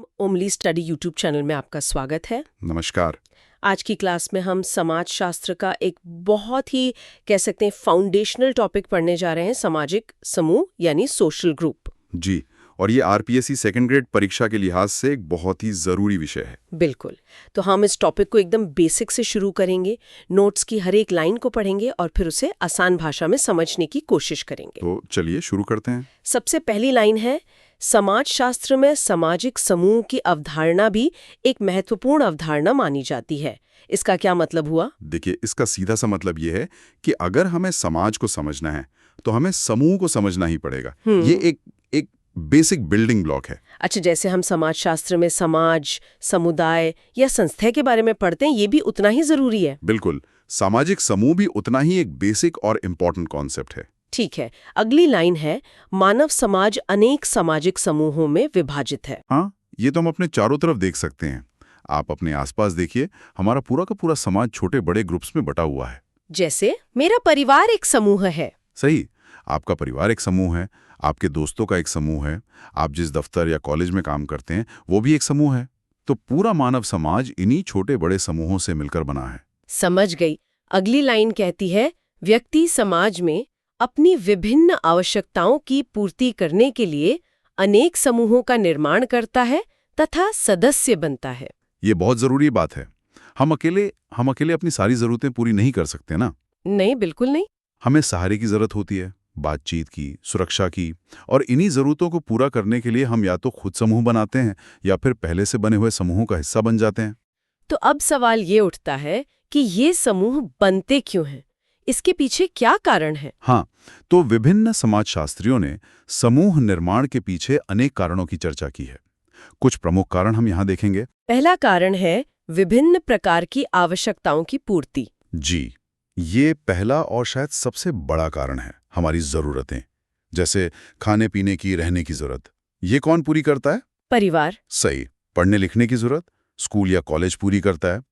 ओमली study YouTube channel में आपका स्वागत है। नमस्कार। आज की क्लास में हम समाज शास्त्र का एक बहुत ही कह सकते हैं फाउंडेशनल टॉपिक पढ़ने जा रहे हैं, सामाजिक समूह यानी सोशल ग्रुप। जी, और ये आरपीएससी सेकंड ग्रेड परीक्षा के लिहाज से एक बहुत ही ज़रूरी विषय है। बिल्कुल। तो हम इस टॉपिक को एकदम बेसिक से शुरू करेंगे, नोट्स की हर एक लाइन को पढ़ेंगे और फिर उसे आसान भाषा में समझने की कोशिश करेंगे। तो चलिए शुरू करते हैं। सबसे पहली लाइन है, समाज शास्त्र में सामाजिक समूह की अवधारणा भी एक महत्वपूर्ण अवधारणा मानी जाती है। इसका क्या मतलब हुआ? देखिए, इसका सीधा सा मतलब ये है कि अगर हमें समाज को समझना है तो हमें समूह को समझना ही पड़ेगा। ये एक बेसिक बिल्डिंग ब्लॉक है। अच्छा, जैसे हम समाज शास्त्र में समाज, समुदाय या संस्था के बारे में पढ़ते हैं, ये भी उतना ही जरूरी है। बिल्कुल, सामाजिक समूह भी उतना ही एक बेसिक और इम्पोर्टेंट कॉन्सेप्ट है। ठीक है। अगली लाइन है, मानव समाज अनेक सामाजिक समूहों में विभाजित है। हाँ, ये तो हम अपने चारों तरफ देख सकते हैं। आप अपने आसपास देखिए, हमारा पूरा का पूरा समाज छोटे बड़े ग्रुप्स में बटा हुआ है। जैसे मेरा परिवार एक समूह है। सही, आपका परिवार एक समूह है, आपके दोस्तों का एक समूह है, आप जिस दफ्तर या कॉलेज में काम करते हैं वो भी एक समूह है। तो पूरा मानव समाज इन्हीं छोटे बड़े समूहों से मिलकर बना है। समझ गई। अगली लाइन कहती है, व्यक्ति समाज में अपनी विभिन्न आवश्यकताओं की पूर्ति करने के लिए अनेक समूहों का निर्माण करता है तथा सदस्य बनता है। ये बहुत जरूरी बात है। हम अकेले अपनी सारी जरूरतें पूरी नहीं कर सकते ना। नहीं, बिल्कुल नहीं। हमें सहारे की जरूरत होती है, बातचीत की, सुरक्षा की, और इन्हीं जरूरतों को पूरा करने के लिए हम या तो खुद समूह बनाते हैं या फिर पहले से बने हुए समूहों का हिस्सा बन जाते हैं। तो अब सवाल ये उठता है कि ये समूह बनते क्यों हैं? इसके पीछे क्या कारण है? हाँ, तो विभिन्न समाजशास्त्रियों ने समूह निर्माण के पीछे अनेक कारणों की चर्चा की है। कुछ प्रमुख कारण हम यहाँ देखेंगे। पहला कारण है विभिन्न प्रकार की आवश्यकताओं की पूर्ति। जी, ये पहला और शायद सबसे बड़ा कारण है। हमारी जरूरतें, जैसे खाने पीने की, रहने की जरूरत, ये कौन पूरी करता है? परिवार। सही। पढ़ने लिखने की जरूरत स्कूल या कॉलेज पूरी करता है।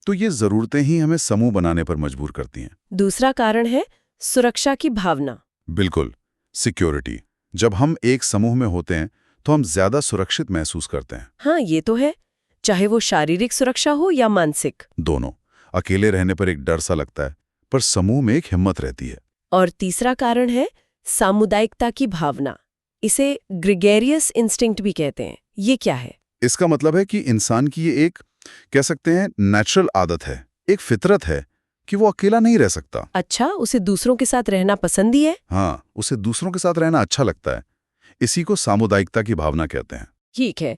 तो ये जरूरतें ही हमें समूह बनाने पर मजबूर करती हैं। दूसरा कारण है सुरक्षा की भावना। बिल्कुल, सिक्योरिटी। जब हम एक समूह में होते हैं तो हम ज्यादा सुरक्षित महसूस करते हैं। हाँ, ये तो है। चाहे वो शारीरिक सुरक्षा हो या मानसिक। दोनों। अकेले रहने पर एक डर सा लगता है, पर समूह में एक हिम्मत रहती है। और तीसरा कारण है सामुदायिकता की भावना। इसे ग्रेगेरियस इंस्टिंक्ट भी कहते हैं। ये क्या है? इसका मतलब है कि इंसान की ये एक, कह सकते हैं, नेचुरल आदत है, एक फितरत है कि वो अकेला नहीं रह सकता। अच्छा, उसे दूसरों के साथ रहना पसंद ही है। हाँ, उसे दूसरों के साथ रहना अच्छा लगता है। इसी को सामुदायिकता की भावना कहते हैं। ठीक है,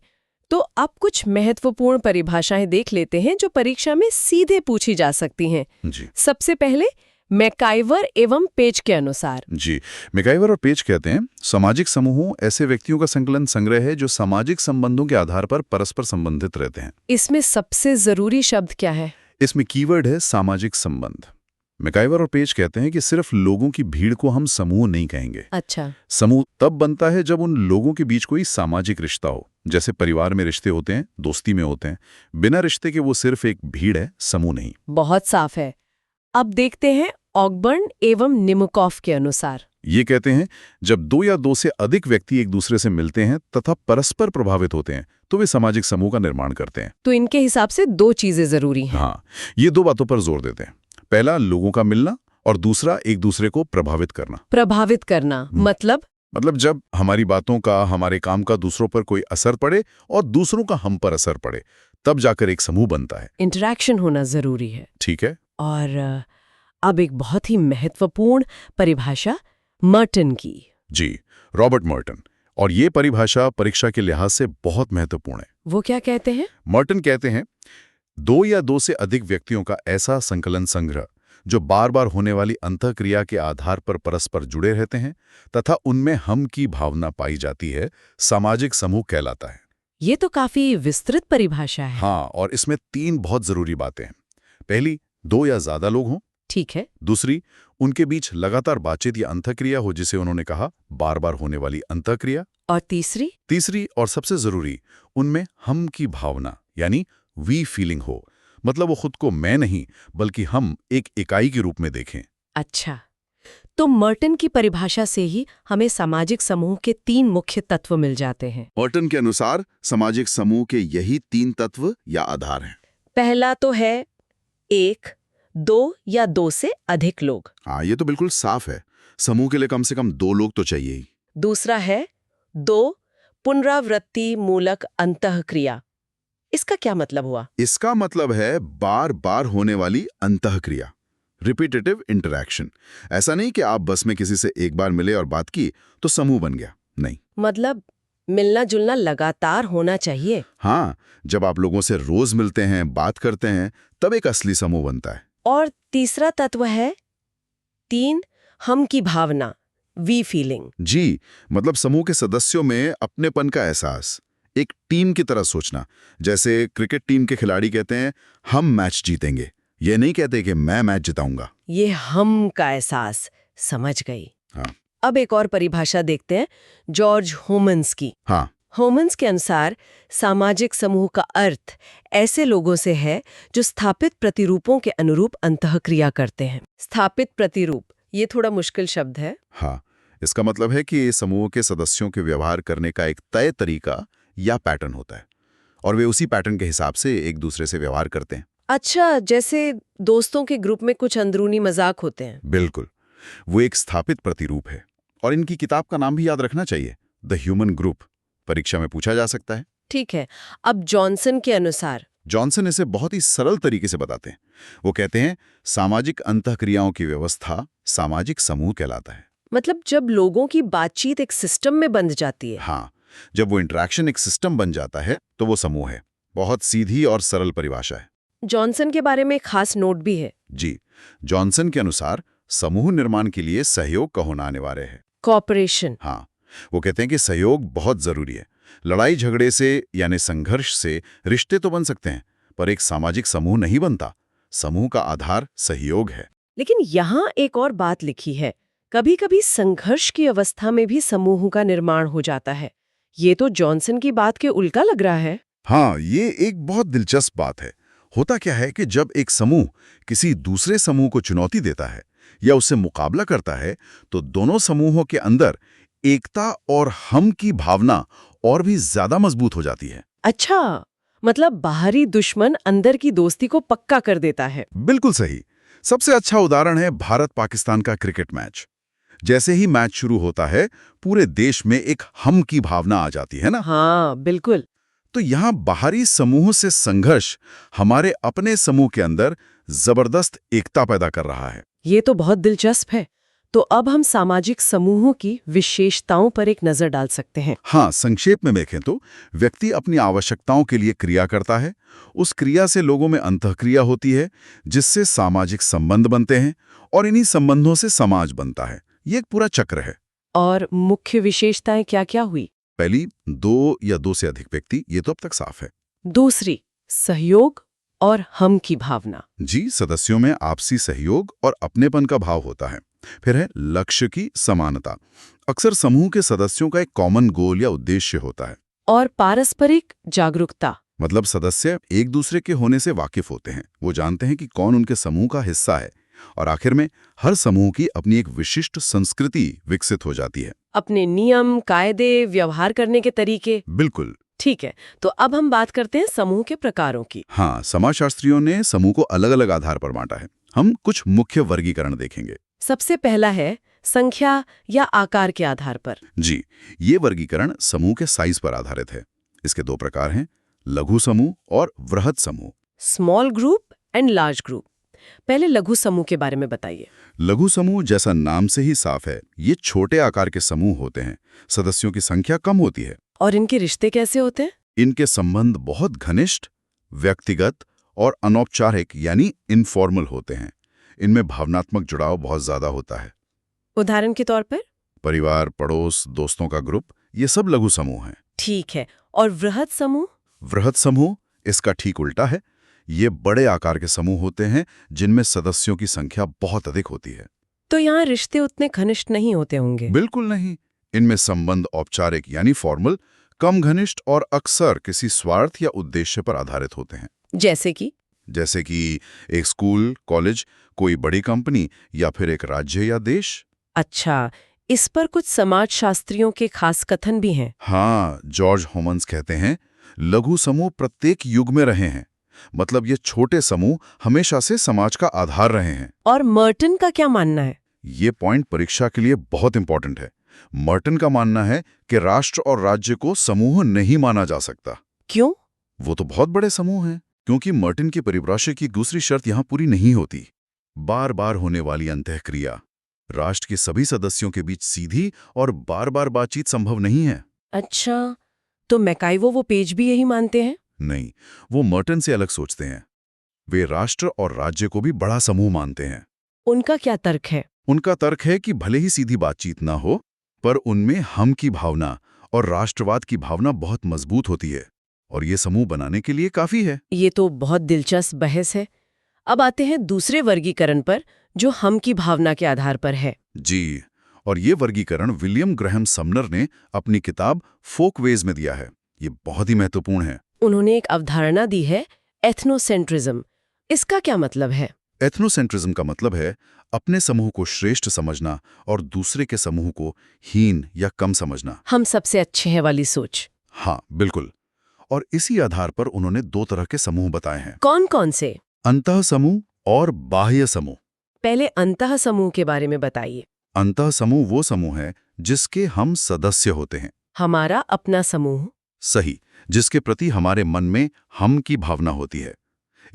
तो अब कुछ महत्वपूर्ण परिभाषाएं देख लेते हैं जो परीक्षा में सीधे पूछी जा सकती हैं। जी। सबसे पहले मैकाइवर एवं पेज के अनुसार। जी, मैकाइवर और पेज कहते हैं, सामाजिक समूहों ऐसे व्यक्तियों का संग्रह है जो सामाजिक संबंधों के आधार पर परस्पर संबंधित रहते हैं। इसमें सबसे जरूरी शब्द क्या है? इसमें कीवर्ड है सामाजिक संबंध। मैकाइवर और पेज कहते हैं कि सिर्फ लोगों की भीड़ को हम समूह नहीं कहेंगे। अच्छा। समूह तब बनता है जब उन लोगों के बीच कोई सामाजिक रिश्ता हो। जैसे परिवार में रिश्ते होते हैं, दोस्ती में होते हैं। बिना रिश्ते के वो सिर्फ एक भीड़ है, समूह नहीं। बहुत साफ है। अब देखते हैं ऑगबर्न एवं निमुकॉफ के अनुसार। ये कहते हैं, जब दो या दो से अधिक व्यक्ति एक दूसरे से मिलते हैं तथा परस्पर प्रभावित होते हैं तो वे सामाजिक समूह का निर्माण करते हैं। तो इनके हिसाब से दो चीजें जरूरी हैं। हाँ, ये दो बातों पर जोर देते हैं। पहला, लोगों का मिलना, और दूसरा, एक दूसरे को प्रभावित करना। प्रभावित करना मतलब जब हमारी बातों का, हमारे काम का दूसरों पर कोई असर पड़े और दूसरों का हम पर असर पड़े, तब जाकर एक समूह बनता है। इंटरैक्शन होना जरूरी है। ठीक है। और अब एक बहुत ही महत्वपूर्ण परिभाषा मर्टन की। जी, रॉबर्ट मर्टन। और ये परिभाषा परीक्षा के लिहाज से बहुत महत्वपूर्ण है। वो क्या कहते हैं? मर्टन कहते हैं, दो या दो से अधिक व्यक्तियों का ऐसा संकलन संग्रह जो बार बार होने वाली अंतःक्रिया के आधार पर परस्पर जुड़े रहते हैं तथा उनमें हम की भावना पाई जाती है, सामाजिक समूह कहलाता है। ये तो काफी विस्तृत परिभाषा है। हाँ, और इसमें तीन बहुत जरूरी बातें हैं। पहली, दो या ज्यादा लोग हों। ठीक है। दूसरी, उनके बीच लगातार बातचीत या अंतःक्रिया हो, जिसे उन्होंने कहा बार बार होने वाली अंतःक्रिया। और तीसरी और सबसे जरूरी, उनमें हम की भावना यानी वी फीलिंग हो। मतलब वो खुद को मैं नहीं बल्कि हम एक इकाई के रूप में देखें। अच्छा, तो मर्टन की परिभाषा से ही हमें सामाजिक समूह के 3 मुख्य तत्व मिल जाते हैं। मर्टन के अनुसार सामाजिक समूह के यही 3 तत्व या आधार हैं। पहला तो है 1, 2 या 2 से अधिक लोग। हाँ, ये तो बिल्कुल साफ है। समूह के लिए कम से कम 2 लोग तो चाहिए ही। दूसरा है 2, पुनरावृत्ति मूलक अंतःक्रिया। इसका क्या मतलब हुआ? इसका मतलब है बार बार होने वाली अंतःक्रिया, रिपीटेटिव इंटरैक्शन। ऐसा नहीं कि आप बस में किसी से एक बार मिले और बात की तो समूह बन गया, नहीं। मतलब मिलना जुलना लगातार होना चाहिए। हाँ, जब आप लोगों से रोज मिलते हैं, बात करते हैं, तब एक असली समूह बनता है। और तीसरा तत्व है 3, हम की भावना, वी फीलिंग। जी, मतलब समूह के सदस्यों में अपनेपन का एहसास, एक टीम की तरह सोचना। जैसे क्रिकेट टीम के खिलाड़ी कहते हैं, हम मैच जीतेंगे। ये नहीं कहते कि मैं मैच जिताऊंगा। ये हम का एहसास, समझ गई। हाँ। अब एक और परिभाषा देखते हैं, जॉर्ज होमन्स की। हाँ। होमन्स के अनुसार सामाजिक समूह का अर्थ ऐसे लोगों से है जो स्थापित प्रतिरूपों के अनुरूप अंतःक्रिया करते हैं। स्थापित प्रतिरूप, ये थोड़ा मुश्किल शब्द है। हाँ, इसका मतलब है कि समूह के सदस्यों के व्यवहार करने का एक तय तरीका या पैटर्न होता है और वे उसी पैटर्न के हिसाब से एक दूसरे से व्यवहार करते हैं। अच्छा, जैसे दोस्तों के ग्रुप में कुछ अंदरूनी मजाक होते हैं। बिल्कुल, वो एक स्थापित प्रतिरूप है और इनकी किताब का नाम भी याद रखना चाहिए, द ह्यूमन ग्रुप। परीक्षा में पूछा जा सकता है। ठीक है, अब जॉनसन के अनुसार। जॉनसन इसे बहुत ही सरल तरीके से बताते हैं। वो कहते हैं, सामाजिक अंतःक्रियाओं की व्यवस्था सामाजिक समूह कहलाता है। मतलब जब लोगों की बातचीत एक सिस्टम में बंध जाती है। हाँ, जब वो इंटरेक्शन एक सिस्टम बन जाता है तो वो समूह है। बहुत सीधी और सरल परिभाषा है। जॉनसन के बारे में एक खास नोट भी है। जी, जॉनसन के अनुसार समूह निर्माण के लिए सहयोग का होना अनिवार्य है। कॉपरेशन। हाँ, वो कहते हैं कि सहयोग बहुत जरूरी है। लड़ाई झगड़े से यानी संघर्ष से रिश्ते तो बन सकते हैं, पर एक सामाजिक समूह नहीं बनता। समूह का आधार सहयोग है। लेकिन यहाँ एक और बात लिखी है, कभी-कभी संघर्ष की अवस्था में भी समूह का निर्माण हो जाता है। ये तो जॉनसन की बात के उल्टा लग रहा है। हाँ, ये एक बहुत दिलचस्प बात है। होता क्या है कि जब एक समूह किसी दूसरे समूह को चुनौती देता है या उससे मुकाबला करता है, तो दोनों समूहों के अंदर एकता और हम की भावना और भी ज्यादा मजबूत हो जाती है। अच्छा, मतलब बाहरी दुश्मन अंदर की दोस्ती को पक्का कर देता है। बिल्कुल सही। सबसे अच्छा उदाहरण है भारत-पाकिस्तान का क्रिकेट मैच। जैसे ही मैच शुरू होता है, पूरे देश में एक हम की भावना आ जाती है ना? हाँ, बिल्कुल। तो यहाँ बाहरी समूह से संघर्ष हमारे अपने समूह के अंदर जबरदस्त एकता पैदा कर रहा है। ये तो बहुत दिलचस्प है। तो अब हम सामाजिक समूहों की विशेषताओं पर एक नजर डाल सकते हैं। हाँ, संक्षेप में देखें तो व्यक्ति अपनी आवश्यकताओं के लिए क्रिया करता है। उस क्रिया से लोगों में अंतःक्रिया होती है, जिससे सामाजिक संबंध बनते हैं और इन्हीं संबंधों से समाज बनता है। ये एक पूरा चक्र है। और मुख्य विशेषताएं क्या-क्या हुई? पहली, 2 या 2 से अधिक व्यक्ति, ये तो अब तक साफ है। दूसरी, सहयोग और हम की भावना। जी, सदस्यों में आपसी सहयोग और अपनेपन का भाव होता है। फिर है लक्ष्य की समानता। अक्सर समूह के सदस्यों का एक कॉमन गोल या उद्देश्य होता है। और पारस्परिक जागरूकता। मतलब सदस्य एक दूसरे के होने से वाकिफ होते हैं। वो जानते हैं कि कौन उनके समूह का हिस्सा है। और आखिर में हर समूह की अपनी एक विशिष्ट संस्कृति विकसित हो जाती है। अपने नियम, कायदे, व्यवहार करने के तरीके। बिल्कुल। ठीक है, तो अब हम बात करते हैं समूह के प्रकारों की। हाँ, समाजशास्त्रियों ने समूह को अलग-अलग आधार पर बांटा है। हम कुछ मुख्य वर्गीकरण देखेंगे। सबसे पहला है संख्या या आकार के आधार पर। जी, ये वर्गीकरण समूह के साइज पर आधारित है। इसके 2 प्रकार हैं, लघु समूह और वृहद समूह। Small group and large group. पहले लघु समूह के बारे में बताइए। लघु समूह जैसा नाम से ही साफ है, ये छोटे आकार के समूह होते हैं। सदस्यों की संख्या कम होती है। और इनके रिश्ते कैसे होते हैं? इनके संबंध बहुत घनिष्ठ, व्यक्तिगत और अनौपचारिक यानी इनफॉर्मल होते हैं। इनमें भावनात्मक जुड़ाव बहुत ज्यादा होता है। उदाहरण के तौर पर? परिवार, पड़ोस, दोस्तों का ग्रुप, ये सब लघु समूह हैं। ठीक है, और वृहद समूह? वृहद समूह इसका ठीक उल्टा है। ये बड़े आकार के समूह होते हैं जिनमें सदस्यों की संख्या बहुत अधिक होती है। तो यहाँ रिश्ते उतने घनिष्ठ नहीं होते होंगे? बिल्कुल नहीं। इनमें संबंध औपचारिक यानी फॉर्मल, कम घनिष्ठ और अक्सर किसी स्वार्थ या उद्देश्य पर आधारित होते हैं। जैसे कि एक स्कूल, कॉलेज, कोई बड़ी कंपनी या फिर एक राज्य या देश। अच्छा, इस पर कुछ समाजशास्त्रियों के खास कथन भी हैं। हाँ, जॉर्ज होमन्स कहते हैं, लघु समूह प्रत्येक युग में रहे हैं। मतलब ये छोटे समूह हमेशा से समाज का आधार रहे हैं। और मर्टन का क्या मानना है? ये पॉइंट परीक्षा के लिए बहुत इंपॉर्टेंट है। मर्टन का मानना है कि राष्ट्र और राज्य को समूह नहीं माना जा सकता। क्यों? वो तो बहुत बड़े समूह हैं, क्योंकि मर्टन की परिभाषा की दूसरी शर्त यहाँ पूरी नहीं होती। बार बार होने वाली अंतःक्रिया, राष्ट्र के सभी सदस्यों के बीच सीधी और बार बार बातचीत संभव नहीं है। अच्छा, तो मैकाइवो वो पेज भी यही मानते हैं? नहीं, वो मर्टन से अलग सोचते हैं। वे राष्ट्र और राज्य को भी बड़ा समूह मानते हैं। उनका क्या तर्क है? उनका तर्क है कि भले ही सीधी बातचीत ना हो, पर उनमें हम की भावना और राष्ट्रवाद की भावना बहुत मजबूत होती है, और ये समूह बनाने के लिए काफी है। ये तो बहुत दिलचस्प बहस है। अब आते हैं दूसरे वर्गीकरण पर, जो हम की भावना के आधार पर है। जी, और ये वर्गीकरण विलियम ग्रैहम समनर ने अपनी किताब फोकवेज में दिया है। ये बहुत ही महत्वपूर्ण है। उन्होंने एक अवधारणा दी है, एथनोसेंट्रिज्म। इसका क्या मतलब है? एथनोसेंट्रिज्म का मतलब है अपने समूह को श्रेष्ठ समझना और दूसरे के समूह को हीन या कम समझना। हम सबसे अच्छे हैं वाली सोच। हाँ, बिल्कुल। और इसी आधार पर उन्होंने दो तरह के समूह बताए हैं, कौन कौन से? अंतः समूह और बाह्य समूह। पहले अंतः समूह के बारे में बताइए। अंतः समूह वो समूह है जिसके हम सदस्य होते हैं। हमारा अपना समूह। सही, जिसके प्रति हमारे मन में हम की भावना होती है।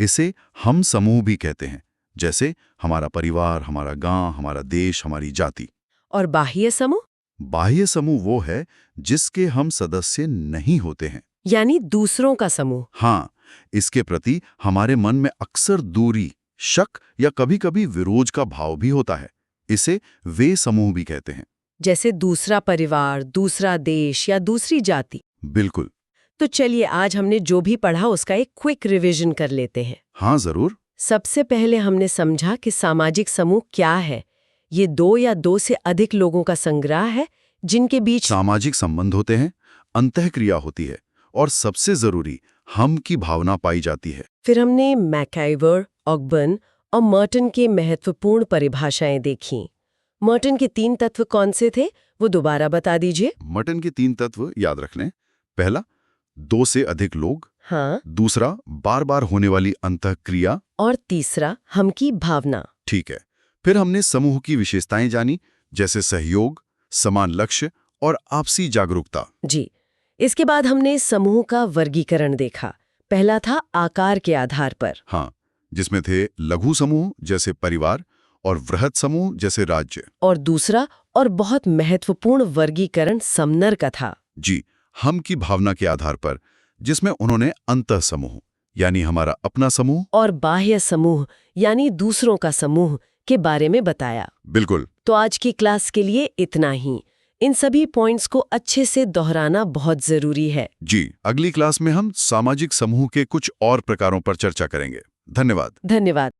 इसे हम समूह भी कहते हैं, जैसे हमारा परिवार, हमारा गांव, हमारा देश, हमारी जाति। और बाह्य समूह? बाह्य समूह वो है जिसके हम सदस्य नहीं होते हैं, यानी दूसरों का समूह। हाँ, इसके प्रति हमारे मन में अक्सर दूरी, शक या कभी-कभी विरोध का भाव भी होता है। इसे वे समूह भी कहते हैं। जैसे दूसरा परिवार, दूसरा देश या दूसरी जाति। बिल्कुल। तो चलिए, आज हमने जो भी पढ़ा उसका एक क्विक रिवीजन कर लेते हैं। हाँ, जरूर। सबसे पहले हमने समझा कि सामाजिक समूह क्या है। ये दो या दो से अधिक लोगों का संग्रह है जिनके बीच सामाजिक संबंध होते हैं, अंतःक्रिया होती है और सबसे जरूरी हम की भावना पाई जाती है। फिर हमने मैकाइवर, ऑगबर्न और मर्टन के महत्वपूर्ण परिभाषाएं देखीं। मर्टन के 3 तत्व कौन से थे, वो दोबारा बता दीजिए। मर्टन के 3 तत्व याद रख लें। पहला, 2 से अधिक लोग। हाँ। दूसरा, बार बार होने वाली अंतःक्रिया। और तीसरा, हम की भावना। ठीक है। फिर हमने समूह की विशेषताएं जानी, जैसे सहयोग, समान लक्ष्य और आपसी जागरूकता। जी। इसके बाद हमने समूह का वर्गीकरण देखा। पहला था आकार के आधार पर। हाँ, जिसमें थे लघु समूह जैसे परिवार और वृहद समूह जैसे राज्य। और दूसरा और बहुत महत्वपूर्ण वर्गीकरण समनर का था। जी, हम की भावना के आधार पर, जिसमें उन्होंने अंतः समूह यानी हमारा अपना समूह और बाह्य समूह यानी दूसरों का समूह के बारे में बताया। बिल्कुल। तो आज की क्लास के लिए इतना ही। इन सभी पॉइंट्स को अच्छे से दोहराना बहुत जरूरी है। जी, अगली क्लास में हम सामाजिक समूह के कुछ और प्रकारों पर चर्चा करेंगे। धन्यवाद। धन्यवाद।